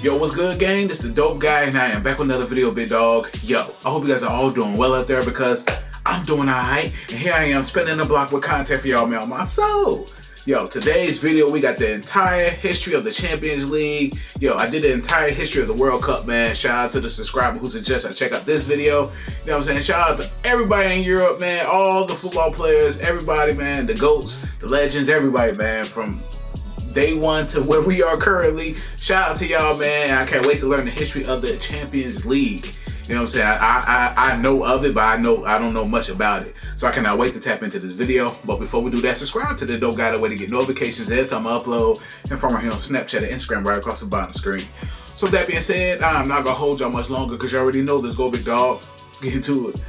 Yo, what's good, gang? This the Dope Guy, and I am back with another video, big dog. Yo, I hope you guys are all doing well out there because I'm doing alright. And here I am spinning the block with content for y'all, man, on my soul. Yo, today's video, we got the entire history of the Champions League. Yo, I did the entire history of the World Cup, man. Shout out to the subscriber who suggested I check out this video. You know what I'm saying? Shout out to everybody in Europe, man. All the football players, everybody, man. The GOATs, the legends, everybody, man. From day one to where we are currently. Shout out to y'all, man. I can't wait to learn the history of the Champions League. You know what I'm saying? I know of it, but I don't know much about it. So I cannot wait to tap into this video. But before we do that, subscribe to the Dope Guy, the way to get notifications every time I upload, and from right here on Snapchat and Instagram right across the bottom screen. So with that being said, I'm not gonna hold y'all much longer because you already know this. Go big dog. Let's get into it.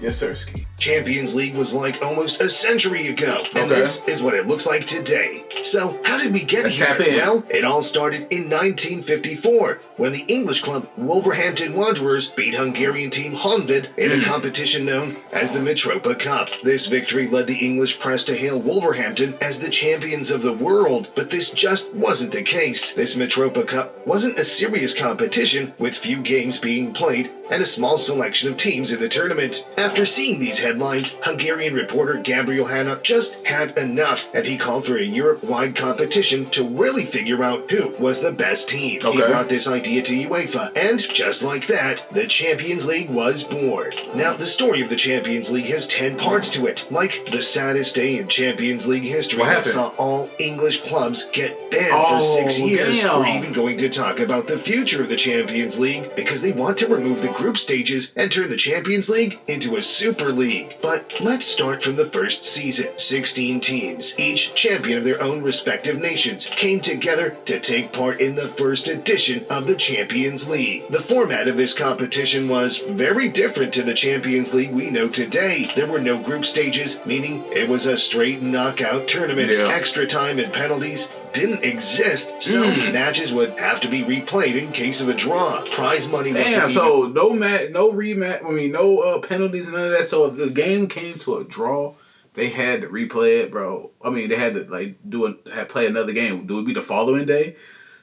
Yes, sir, Ski. Champions League was like almost a century ago, and this is what it looks like today. So, how did we get here? Tap in. Well, it all started in 1954, when the English club Wolverhampton Wanderers beat Hungarian team Honvéd in a competition known as the Mitropa Cup. This victory led the English press to hail Wolverhampton as the champions of the world, but this just wasn't the case. This Mitropa Cup wasn't a serious competition, with few games being played and a small selection of teams in the tournament. After seeing these headlines, Hungarian reporter Gabriel Hanna just had enough, and he called for a Europe-wide competition to really figure out who was the best team. He brought this idea to UEFA, and just like that, the Champions League was born. Now, the story of the Champions League has 10 parts to it, like the saddest day in Champions League history that saw all English clubs get banned for 6 years. Damn. We're even going to talk about the future of the Champions League, because they want to remove the group stages and turn the Champions League into a Super League. But let's start from the first season. 16 teams, each champion of their own respective nations, came together to take part in the first edition of the Champions League. The format of this competition was very different to the Champions League we know today. There were no group stages, meaning it was a straight knockout tournament. Extra time and penalties didn't exist, so matches would have to be replayed in case of a draw. Prize money was so no rematch. I mean, no penalties and none of that. So if the game came to a draw, they had to replay it, bro. I mean, they had to play another game. Do it be the following day?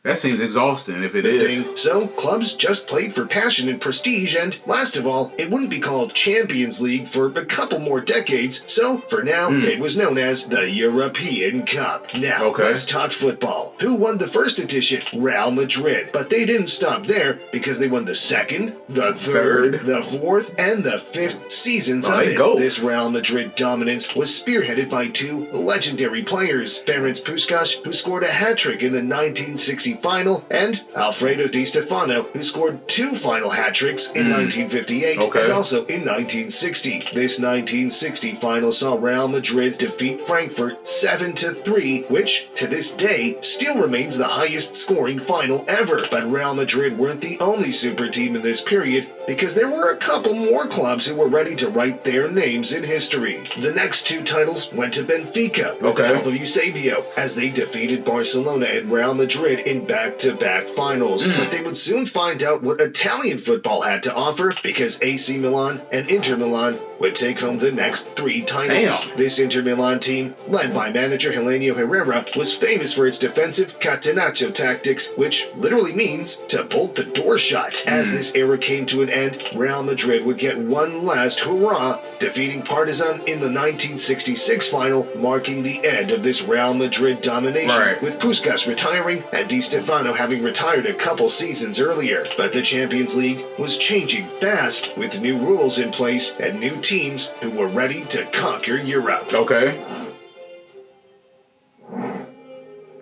That seems exhausting if it is. So, clubs just played for passion and prestige, and last of all, it wouldn't be called Champions League for a couple more decades, so for now, it was known as the European Cup. Now, let's talk football. Who won the first edition? Real Madrid. But they didn't stop there, because they won the second, the third, the fourth, and the fifth seasons of it. This Real Madrid dominance was spearheaded by two legendary players, Ferenc Puskás, who scored a hat-trick in the 1960 final, and Alfredo Di Stefano, who scored 2 final hat-tricks in 1958 and also in 1960. This 1960 final saw Real Madrid defeat Frankfurt 7-3, which, to this day, still remains the highest scoring final ever. But Real Madrid weren't the only super team in this period, because there were a couple more clubs who were ready to write their names in history. The next 2 titles went to Benfica with the help of Eusebio, as they defeated Barcelona and Real Madrid in back-to-back finals. But they would soon find out what Italian football had to offer, because AC Milan and Inter Milan would take home the next 3 titles. This Inter Milan team, led by manager Helenio Herrera, was famous for its defensive catenaccio tactics, which literally means to bolt the door shut. As this era came to an end, Real Madrid would get one last hurrah, defeating Partizan in the 1966 final, marking the end of this Real Madrid domination, with Puskás retiring and Di Stefano having retired a couple seasons earlier. But the Champions League was changing fast, with new rules in place and new teams who were ready to conquer Europe.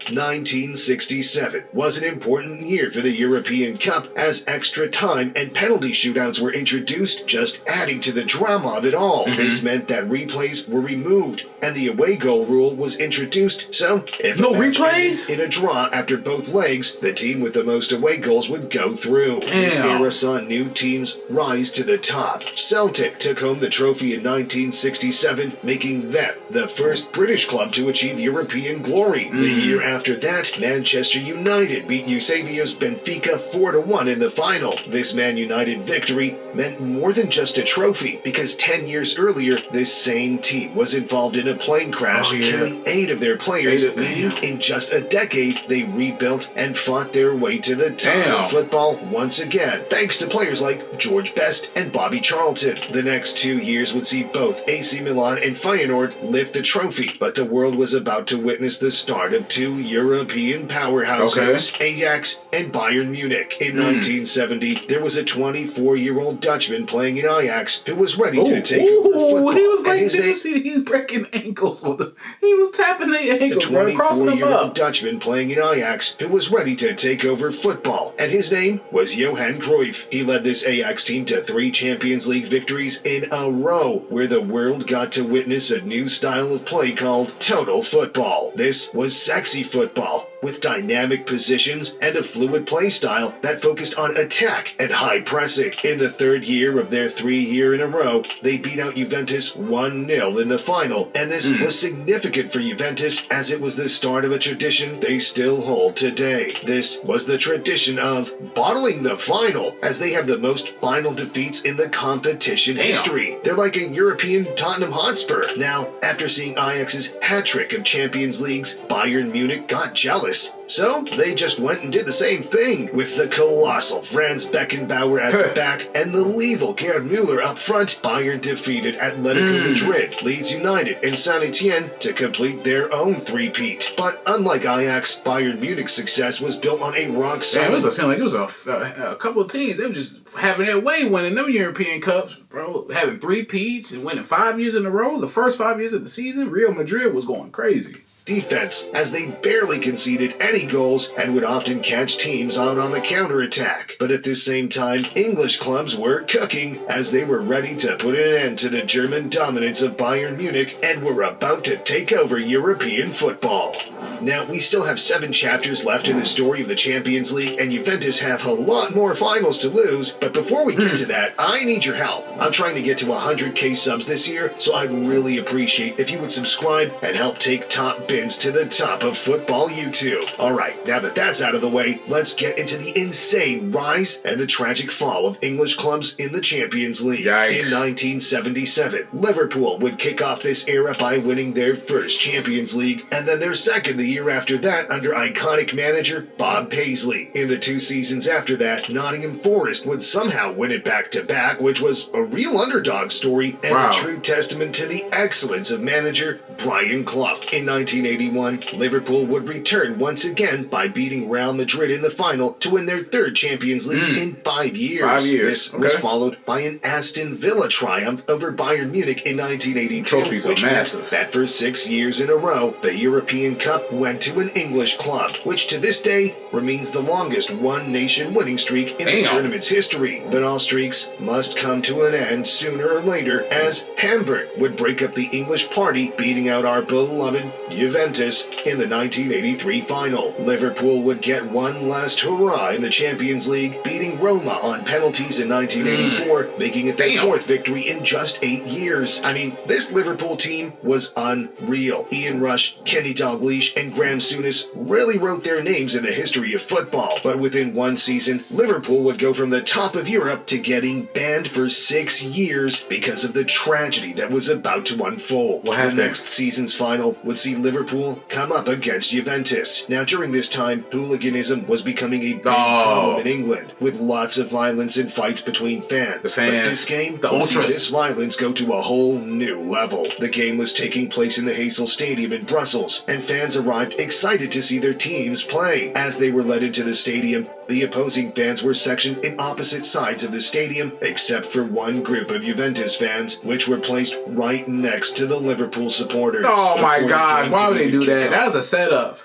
1967 was an important year for the European Cup, as extra time and penalty shootouts were introduced, just adding to the drama of it all. This meant that replays were removed, and the away goal rule was introduced, so if no replays in a draw after both legs, the team with the most away goals would go through. This era saw new teams rise to the top. Celtic took home the trophy in 1967, making them the first British club to achieve European glory. The year after, after that, Manchester United beat Eusebio's Benfica 4-1 in the final. This Man United victory meant more than just a trophy, because 10 years earlier, this same team was involved in a plane crash, killing 8 of their players, meaning in just a decade, they rebuilt and fought their way to the top of football once again, thanks to players like George Best and Bobby Charlton. The next 2 years would see both AC Milan and Feyenoord lift the trophy, but the world was about to witness the start of 2 European powerhouses, Ajax and Bayern Munich. In 1970, there was a 24-year-old Dutchman playing in Ajax who was ready to take over football. He was breaking, he's breaking ankles with them. He was tapping their ankles, bro, crossing them up. Dutchman playing in Ajax who was ready to take over football, and his name was Johan Cruyff. He led this Ajax team to 3 Champions League victories in a row, where the world got to witness a new style of play called total football. This was sexy football, with dynamic positions and a fluid play style that focused on attack and high pressing. In the 3rd year of their 3-year in a row, they beat out Juventus 1-0 in the final, and this was significant for Juventus as it was the start of a tradition they still hold today. This was the tradition of bottling the final, as they have the most final defeats in the competition history. They're like a European Tottenham Hotspur. Now, after seeing Ajax's hat-trick of Champions Leagues, Bayern Munich got jealous. So they just went and did the same thing, with the colossal Franz Beckenbauer at the back and the lethal Gerd Müller up front. Bayern defeated Atletico Madrid, Leeds United, and Saint Etienne to complete their own three-peat. But unlike Ajax, Bayern Munich's success was built on a rock solid. It was a couple of teams. They were just having their way winning them European Cups, bro. Having 3-peats and winning 5 years in a row. The first 5 years of the season, Real Madrid was going crazy. Defense, as they barely conceded any goals and would often catch teams out on the counterattack. But at the same time, English clubs were cooking, as they were ready to put an end to the German dominance of Bayern Munich and were about to take over European football. Now, we still have 7 chapters left in the story of the Champions League, and Juventus have a lot more finals to lose, but before we get to that, I need your help. I'm trying to get to 100k subs this year, so I'd really appreciate if you would subscribe and help take Top Bins to the top of football YouTube. Alright, now that that's out of the way, let's get into the insane rise and the tragic fall of English clubs in the Champions League. Yikes. In 1977, Liverpool would kick off this era by winning their first Champions League, and then their second the year after that under iconic manager Bob Paisley. In the 2 seasons after that, Nottingham Forest would somehow win it back-to-back, which was a real underdog story and a true testament to the excellence of manager Brian Clough. In 1981, Liverpool would return once again by beating Real Madrid in the final to win their 3rd Champions League in 5 years. 5 years. This was followed by an Aston Villa triumph over Bayern Munich in 1982, Trophies are massive. that for 6 years in a row, the European Cup went to an English club, which to this day remains the longest one-nation winning streak in the tournament's history. But all streaks must come to an end sooner or later, as Hamburg would break up the English party, beating out our beloved Juventus in the 1983 final. Liverpool would get one last hurrah in the Champions League, beating Roma on penalties in 1984, making it their 4th victory in just 8 years. I mean, this Liverpool team was unreal. Ian Rush, Kenny Dalglish, and Graham Souness really wrote their names in the history of football. But within 1 season, Liverpool would go from the top of Europe to getting banned for 6 years because of the tragedy that was about to unfold. The next season's final would see Liverpool come up against Juventus. Now, during this time, hooliganism was becoming a big problem in England, with lots of violence and fights between fans. But this game would see this violence go to a whole new level. The game was taking place in the Heysel Stadium in Brussels, and fans arrived excited to see their teams play. As they were led into the stadium, the opposing fans were sectioned in opposite sides of the stadium, except for one group of Juventus fans, which were placed right next to the Liverpool supporters. Oh my God, why would they do that? That was a setup.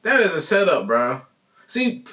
That is a setup, bro. See,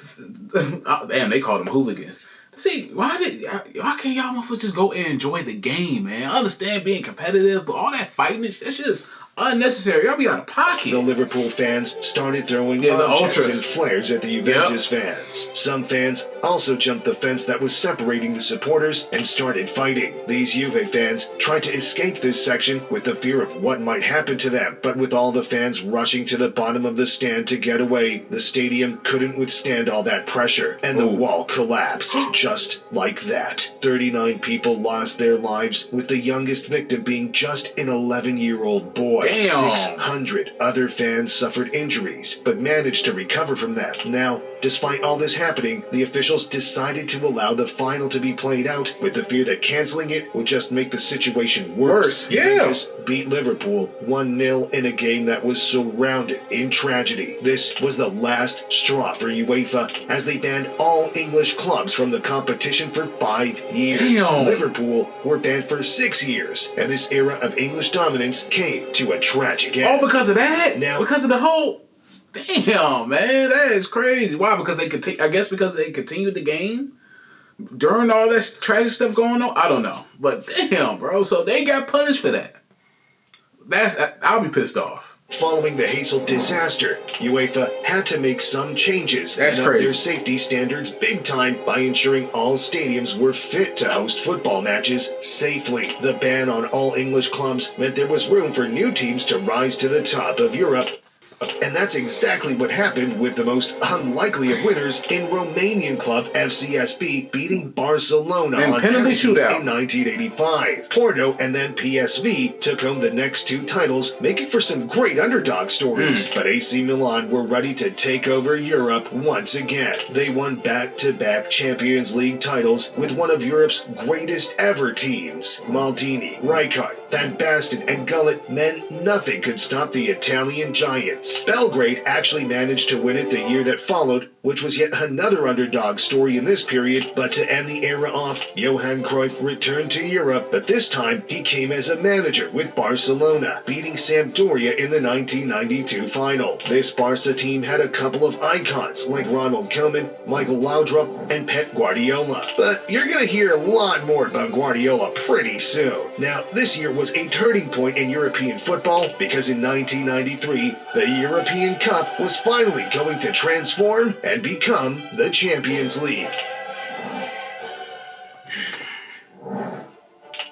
damn, they called them hooligans. See, why can't y'all motherfuckers just go and enjoy the game, man? I understand being competitive, but all that fighting, that's just unnecessary. Y'all be out of The pocket. Liverpool fans started throwing Yeah, the objects ultras. and flares at the Juventus fans. Some fans also jumped the fence that was separating the supporters and started fighting. These Juve fans tried to escape this section with the fear of what might happen to them, but with all the fans rushing to the bottom of the stand to get away, the stadium couldn't withstand all that pressure, and the wall collapsed just like that. 39 people lost their lives, with the youngest victim being just an 11-year-old boy. Damn. 600 other fans suffered injuries, but managed to recover from them. Now, despite all this happening, the officials decided to allow the final to be played out, with the fear that canceling it would just make the situation worse. Yeah. Juventus beat Liverpool 1-0 in a game that was surrounded in tragedy. This was the last straw for UEFA, as they banned all English clubs from the competition for 5 years. Damn. Liverpool were banned for 6 years, and this era of English dominance came to a tragic end. All because of that? Now- Because of the whole... Damn, man, that is crazy. Why? Because they continue. I guess because they continued the game during all that tragic stuff going on. I don't know, but damn, bro. So they got punished for that. I'll be pissed off. Following the Hazel disaster, UEFA had to make some changes That's and up crazy. their safety standards big time by ensuring all stadiums were fit to host football matches safely. The ban on all English clubs meant there was room for new teams to rise to the top of Europe. And that's exactly what happened with the most unlikely of winners in Romanian club FCSB beating Barcelona And on penalty penalties shootout. in 1985. Porto and then PSV took home the next 2 titles, making for some great underdog stories. But AC Milan were ready to take over Europe once again. They won back-to-back Champions League titles with one of Europe's greatest ever teams. Maldini, Rijkaard, Van Basten, and Gullit meant nothing could stop the Italian giants. Belgrade actually managed to win it the year that followed, which was yet another underdog story in this period, but to end the era off, Johan Cruyff returned to Europe, but this time he came as a manager with Barcelona, beating Sampdoria in the 1992 final. This Barca team had a couple of icons like Ronald Koeman, Michael Laudrup, and Pep Guardiola, but you're gonna hear a lot more about Guardiola pretty soon. Now, this year was a turning point in European football because in 1993, the European Cup was finally going to transform and become the Champions League.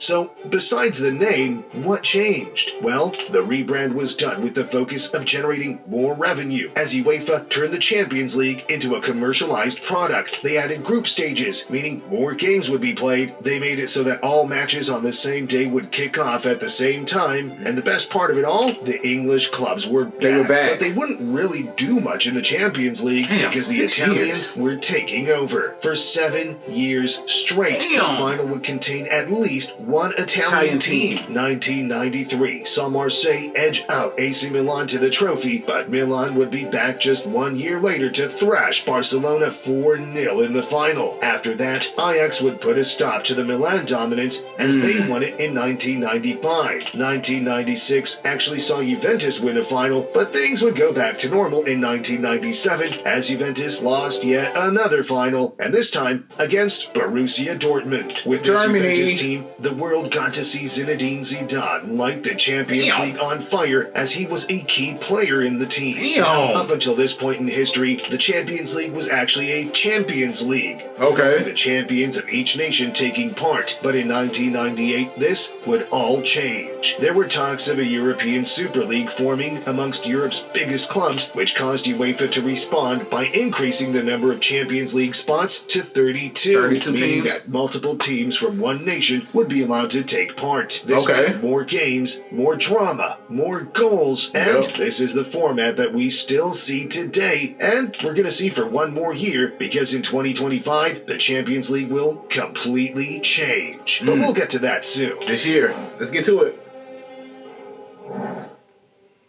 So, besides the name, what changed? Well, the rebrand was done with the focus of generating more revenue, as UEFA turned the Champions League into a commercialized product. They added group stages, meaning more games would be played. They made it so that all matches on the same day would kick off at the same time, and the best part of it all, the English clubs were back. They were back. But they wouldn't really do much in the Champions League because the 6 Italians years. were taking over. For 7 years straight, the Damn. final would contain at least one Italian team. 1993 saw Marseille edge out AC Milan to the trophy, but Milan would be back just 1 year later to thrash Barcelona 4-0 in the final. After that, Ajax would put a stop to the Milan dominance as they won it in 1995. 1996 actually saw Juventus win a final, but things would go back to normal in 1997 as Juventus lost yet another final, and this time against Borussia Dortmund. With this Germany. Juventus team, the world got to see Zinedine Zidane light the Champions Damn. League on fire as he was a key player in the team. Damn. Now, up until this point in history, the Champions League was actually a Champions League. Okay. The champions of each nation taking part, but in 1998, this would all change. There were talks of a European Super League forming amongst Europe's biggest clubs, which caused UEFA to respond by increasing the number of Champions League spots to 32, 32 meaning teams. that multiple teams from one nation would be allowed to take part. This Okay. meant more games, more drama, more goals, and Yep. this is the format that we still see today, and we're going to see for one more year, because in 2025, the Champions League will completely change. But we'll get to that soon. This year. Let's get to it.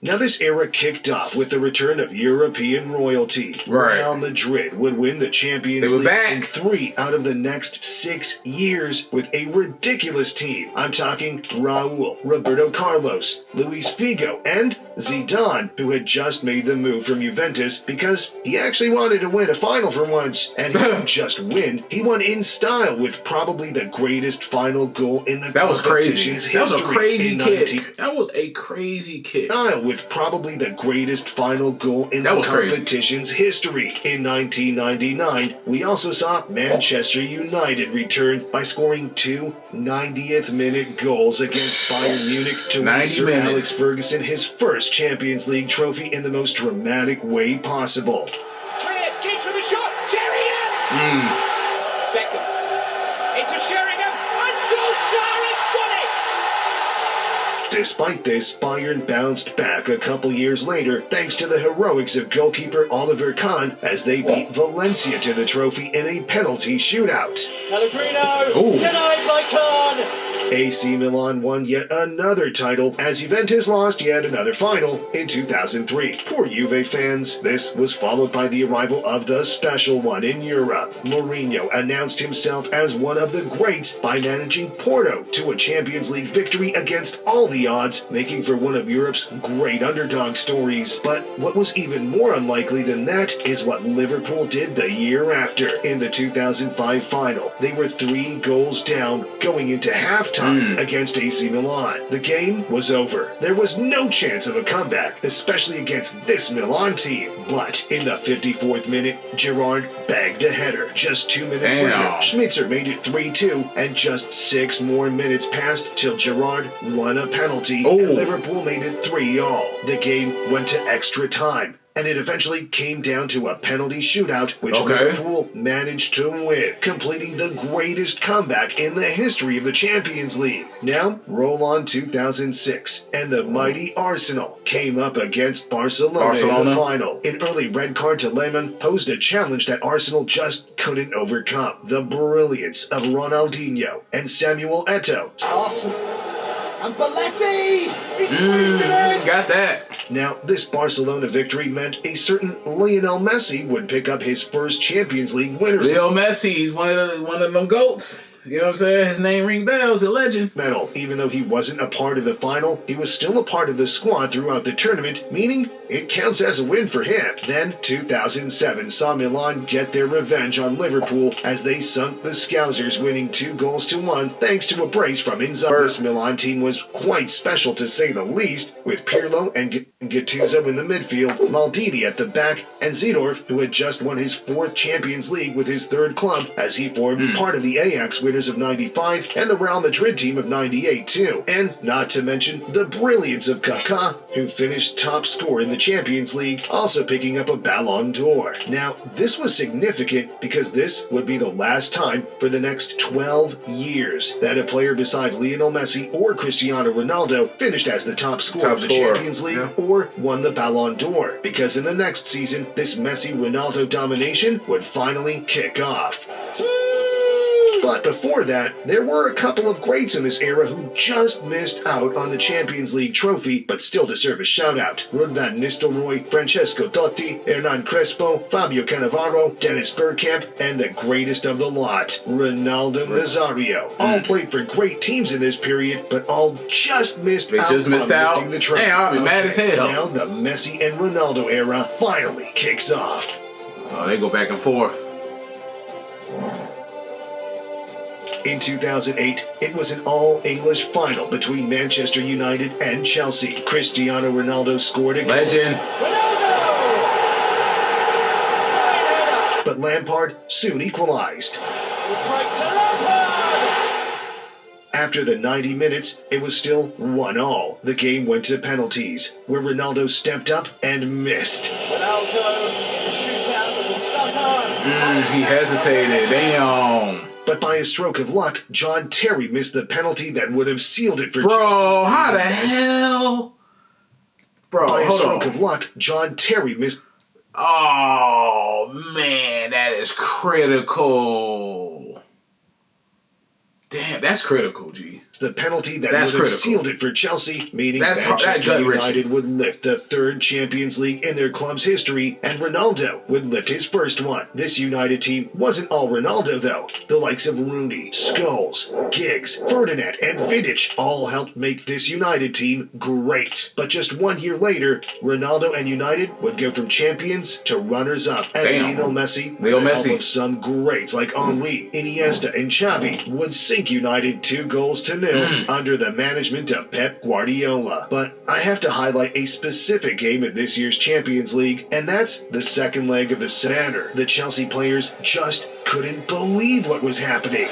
Now, this era kicked off with the return of European royalty. Right. Real Madrid would win the Champions They were League back. in 3 out of the next 6 years with a ridiculous team. I'm talking Raul, Roberto Carlos, Luis Figo, and Zidane, who had just made the move from Juventus because he actually wanted to win a final for once. And he didn't just win, he won in style with probably the greatest final goal in the competition's history. That was a crazy kick. That was a crazy kick. With probably the greatest final goal in the competition's history. In 1999, we also saw Manchester United return by scoring two 90th-minute goals against Bayern Munich to win Sir Alex Ferguson his first Champions League trophy in the most dramatic way possible. Clear, Giggs with a shot, Sheringham! Beckham, into Sheringham, and Solskjaer has won it! Despite this, Bayern bounced back a couple years later thanks to the heroics of goalkeeper Oliver Kahn as they beat Valencia to the trophy in a penalty shootout. Pellegrino, denied by Kahn! AC Milan won yet another title as Juventus lost yet another final in 2003. Poor Juve fans. This was followed by the arrival of the special one in Europe. Mourinho announced himself as one of the greats by managing Porto to a Champions League victory against all the odds, making for one of Europe's great underdog stories. But what was even more unlikely than that is what Liverpool did the year after. In the 2005 final, they were 3 goals down going into halftime against AC Milan. The game was over. There was no chance of a comeback, especially against this Milan team. But in the 54th minute, Gerrard bagged a header. Just 2 minutes later, Schmitzer made it 3-2, and just 6 more minutes passed till Gerrard won a penalty, and Liverpool made it 3-3. The game went to extra time, and it eventually came down to a penalty shootout, which Liverpool managed to win, completing the greatest comeback in the history of the Champions League. Now, roll on 2006, and the mighty Arsenal came up against Barcelona in the final. An early red card to Lehmann posed a challenge that Arsenal just couldn't overcome. The brilliance of Ronaldinho and Samuel Eto'o. Awesome. And Belletti! He squeezed it in! Got that. Now, this Barcelona victory meant a certain Lionel Messi would pick up his first Champions League winners. Leo Messi, he's one of them GOATs. You know what I'm saying? His name ring bells, a legend. Medal. Even though he wasn't a part of the final, he was still a part of the squad throughout the tournament, meaning it counts as a win for him. Then, 2007 saw Milan get their revenge on Liverpool as they sunk the Scousers, winning 2-1 thanks to a brace from Inzaghi. This Milan team was quite special to say the least, with Pirlo and Gattuso in the midfield, Maldini at the back, and Seedorf, who had just won his 4th Champions League with his 3rd club, as he formed part of the Ajax winners of 95 and the Real Madrid team of 98 too. And not to mention the brilliance of Kaká, who finished top scorer in the Champions League, also picking up a Ballon d'Or. Now, this was significant because this would be the last time for the next 12 years that a player besides Lionel Messi or Cristiano Ronaldo finished as the top scorer of the Champions League or won the Ballon d'Or, because in the next season, this Messi-Ronaldo domination would finally kick off. But before that, there were a couple of greats in this era who just missed out on the Champions League trophy, but still deserve a shout-out. Ruud van Nistelrooy, Francesco Totti, Hernan Crespo, Fabio Cannavaro, Dennis Bergkamp, and the greatest of the lot, Ronaldo Nazario. All played for great teams in this period, but all just missed out on lifting the trophy. Damn, I'll be mad as hell. Now the Messi and Ronaldo era finally kicks off. Oh, they go back and forth. In 2008, it was an all-English final between Manchester United and Chelsea. Cristiano Ronaldo scored a goal. Legend. But Lampard soon equalized. After the 90 minutes, it was still 1-1. The game went to penalties, where Ronaldo stepped up and missed. Ronaldo in the shootout with a stutter. He hesitated. Damn. But by a stroke of luck, John Terry missed the penalty that would have sealed it for Bro, Chelsea. how the hell? Bro, by a hold stroke on. of luck, John Terry missed... Oh, man, that is critical. Damn, that's critical, G. the penalty that That's would have critical. sealed it for Chelsea, meaning That's Manchester gut wrenching. United would lift the third Champions League in their club's history, and Ronaldo would lift his first one. This United team wasn't all Ronaldo, though. The likes of Rooney, Scholes, Giggs, Ferdinand, and Vidic all helped make this United team great. But just 1 year later, Ronaldo and United would go from champions to runners-up, as Lionel Messi, with the help of some greats like Henry, Iniesta, and Xavi, would sink United 2-0 under the management of Pep Guardiola. But I have to highlight a specific game in this year's Champions League, and that's the second leg of the banner. The Chelsea players just couldn't believe what was happening.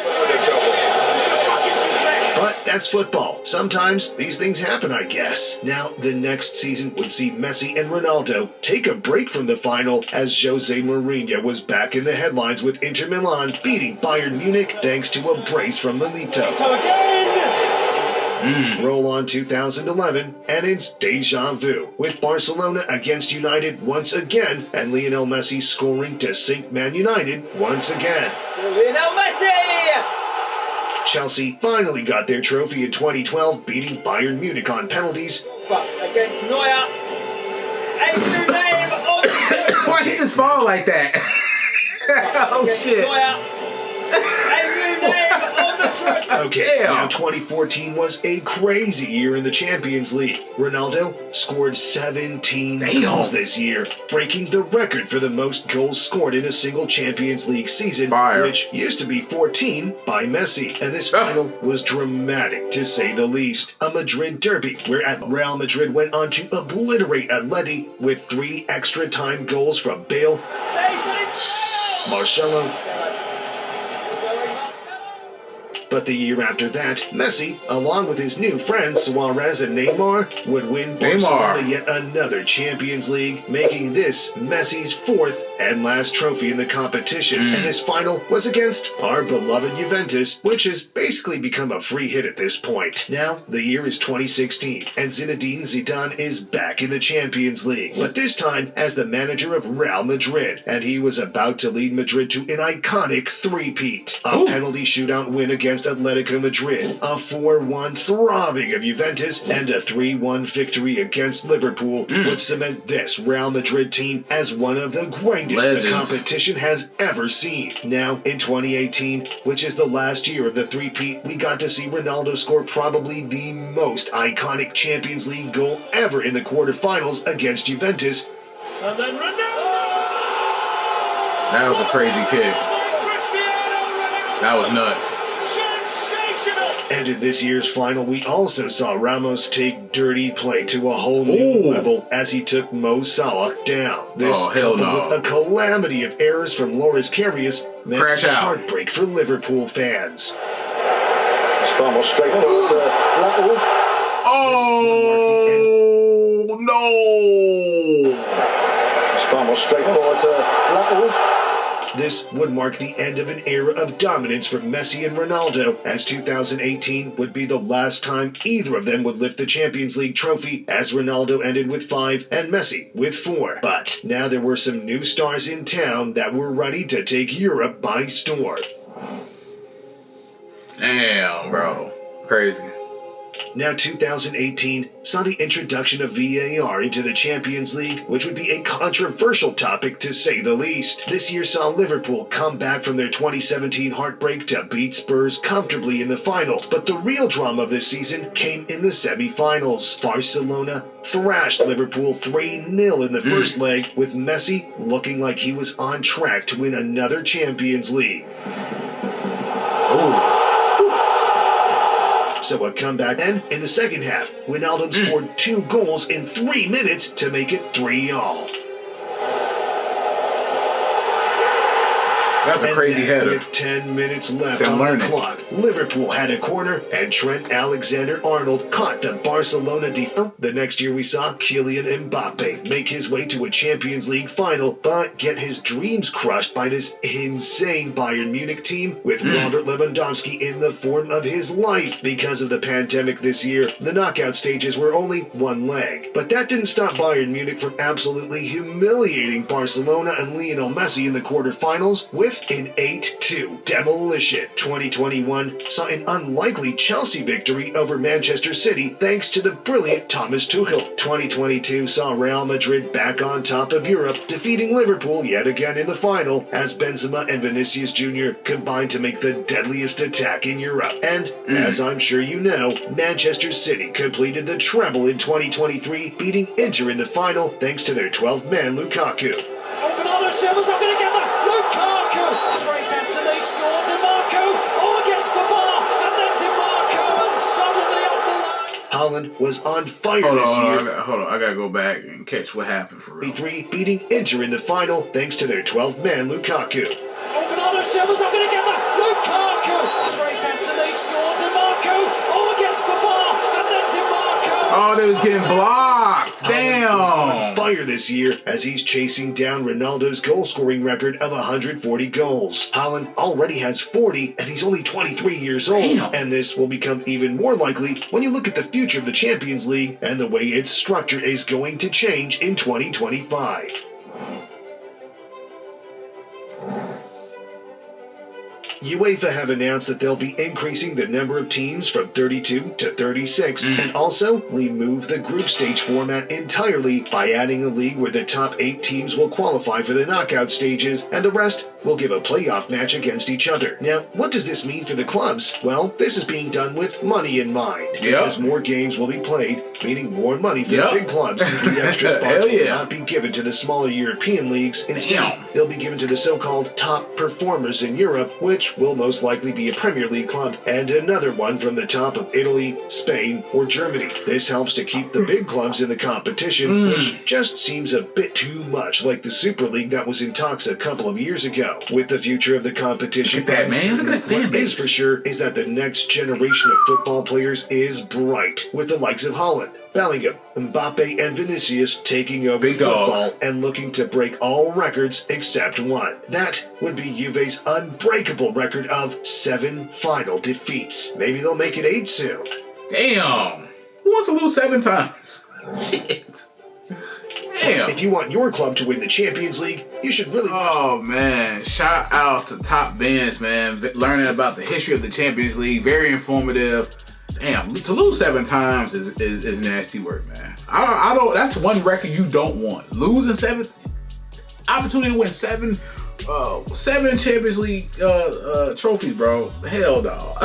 But that's football. Sometimes these things happen, I guess. Now, the next season would see Messi and Ronaldo take a break from the final, as Jose Mourinho was back in the headlines with Inter Milan beating Bayern Munich thanks to a brace from Milito. Roll on 2011, and it's deja vu, with Barcelona against United once again, and Lionel Messi scoring to sink Man United once again. Lionel Messi! Chelsea finally got their trophy in 2012, beating Bayern Munich on penalties. But against Neuer, a new name on the Why he just fall like that? Oh against shit. Neuer, a new name on the trophy. Okay, Damn. now 2014 was a crazy year in the Champions League. Ronaldo scored 17 goals this year, breaking the record for the most goals scored in a single Champions League season, Fire. which used to be 14 by Messi. And this final was dramatic, to say the least. A Madrid derby, where Real Madrid went on to obliterate Atleti with 3 extra time goals from Bale, Marcelo. But the year after that, Messi, along with his new friends Suarez and Neymar, would win Barcelona yet another Champions League, making this Messi's 4th and last trophy in the competition. And this final was against our beloved Juventus, which has basically become a free hit at this point. Now, the year is 2016, and Zinedine Zidane is back in the Champions League, but this time as the manager of Real Madrid, and he was about to lead Madrid to an iconic three-peat. A penalty shootout win against Atletico Madrid, a 4-1 throbbing of Juventus, and a 3-1 victory against Liverpool would cement this Real Madrid team as one of the greatest the competition has ever seen. Now, in 2018, which is the last year of the three-peat, we got to see Ronaldo score probably the most iconic Champions League goal ever in the quarterfinals against Juventus. And then Ronaldo! That was a crazy kick. That was nuts. And in this year's final, we also saw Ramos take dirty play to a whole new level as he took Mo Salah down. This, coupled with a calamity of errors from Loris Karius, meant a heartbreak for Liverpool fans. It's far more straightforward to Blackwood. Oh, no! It's far more straightforward to Blackwood. This would mark the end of an era of dominance for Messi and Ronaldo, as 2018 would be the last time either of them would lift the Champions League trophy, as Ronaldo ended with 5 and Messi with 4. But now there were some new stars in town that were ready to take Europe by storm. Damn, bro. Crazy. Now 2018 saw the introduction of VAR into the Champions League, which would be a controversial topic to say the least. This year saw Liverpool come back from their 2017 heartbreak to beat Spurs comfortably in the final, but the real drama of this season came in the semi-finals. Barcelona thrashed Liverpool 3-0 in the first leg, with Messi looking like he was on track to win another Champions League. So a comeback then in the second half, Wijnaldum scored 2 goals in 3 minutes to make it 3-all. That's a crazy header. With 10 minutes left on the clock, Liverpool had a corner, and Trent Alexander-Arnold caught the Barcelona defense. The next year we saw Kylian Mbappe make his way to a Champions League final, but get his dreams crushed by this insane Bayern Munich team with Robert Lewandowski in the form of his life. Because of the pandemic this year, the knockout stages were only 1 leg. But that didn't stop Bayern Munich from absolutely humiliating Barcelona and Lionel Messi in the quarterfinals with Bournemouth in 8-2 demolition. 2021 saw an unlikely Chelsea victory over Manchester City thanks to the brilliant Thomas Tuchel. 2022 saw Real Madrid back on top of Europe, defeating Liverpool yet again in the final as Benzema and Vinicius Jr. combined to make the deadliest attack in Europe. And, as I'm sure you know, Manchester City completed the treble in 2023, beating Inter in the final thanks to their 12th man Lukaku. Oh, Bernardo Silva's not going to get that. Lukaku straight after they scored. DiMarco against the bar, and then DiMarco, and suddenly off the line. Haaland was on fire this year. Hold on, I gotta go back and catch what happened for real. Beating Inter in the final thanks to their 12th man Lukaku. Oh, Bernardo Silva's not going to get that. Lukaku straight after they scored. DiMarco against the bar, and then DiMarco. Oh, they was getting blocked. Damn. Was on fire this year as he's chasing down Ronaldo's goal-scoring record of 140 goals. Haaland already has 40, and he's only 23 years old. Damn. And this will become even more likely when you look at the future of the Champions League and the way its structure is going to change in 2025. UEFA have announced that they'll be increasing the number of teams from 32 to 36 and also remove the group stage format entirely by adding a league where the top 8 teams will qualify for the knockout stages and the rest will give a playoff match against each other. Now, what does this mean for the clubs? Well, this is being done with money in mind because more games will be played, meaning more money for the big clubs. The extra spots will not be given to the smaller European leagues. Instead, they'll be given to the so-called top performers in Europe, which will most likely be a Premier League club and another one from the top of Italy, Spain, or Germany. This helps to keep the big clubs in the competition, which just seems a bit too much like the Super League that was in talks a couple of years ago. With the future of the competition, Look at that, man. Look at that fan base. What is for sure is that the next generation of football players is bright, with the likes of Haaland, Bellingham, Mbappe, and Vinicius taking over big football dogs and looking to break all records except one. That would be Juve's unbreakable record of 7 final defeats. Maybe they'll make it 8 soon. Damn. Who wants to lose 7 times? Shit. Damn. If you want your club to win the Champions League, you should really watch. Oh, man. Shout out to Top Benz, man. Learning about the history of the Champions League. Very informative. Damn, to lose 7 times is nasty work, man. I don't. That's one record you don't want. Losing 7, opportunity to win 7 Champions League trophies, bro. Hell no.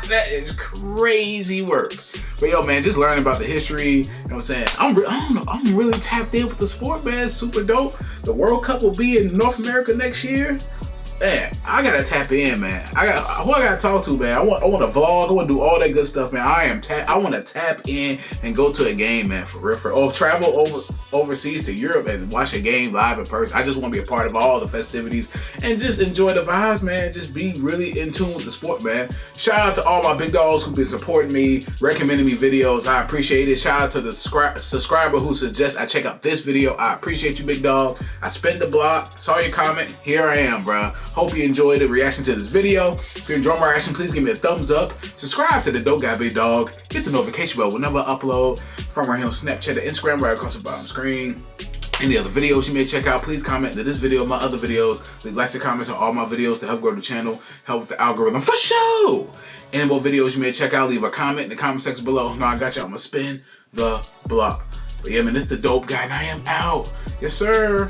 That is crazy work. But yo, man, just learning about the history. You know what I'm saying? I don't know. I'm really tapped in with the sport, man. Super dope. The World Cup will be in North America next year. Man, I gotta tap in, man. Who I gotta talk to, man. I want to vlog. I want to do all that good stuff, man. I want to tap in and go to a game, man, for real. Or travel overseas to Europe and watch a game live in person. I just want to be a part of all the festivities and just enjoy the vibes, man. Just be really in tune with the sport, man. Shout out to all my big dogs who've been supporting me, recommending me videos. I appreciate it. Shout out to the subscriber who suggests I check out this video. I appreciate you, big dog. I spent the block, saw your comment. Here I am, bro. Hope you enjoyed the reaction to this video. If you enjoyed my reaction, please give me a thumbs up. Subscribe to the Dope Guy Big Dog. Hit the notification bell whenever I upload from right here on Snapchat and Instagram right across the bottom screen. Any other videos you may check out, please comment to this video, my other videos. Leave likes and comments on all my videos to help grow the channel, help with the algorithm for sure. Any more videos you may check out, leave a comment in the comment section below. No, I got you. I'm gonna spin the block. But yeah, man, this is the Dope Guy and I am out. Yes, sir.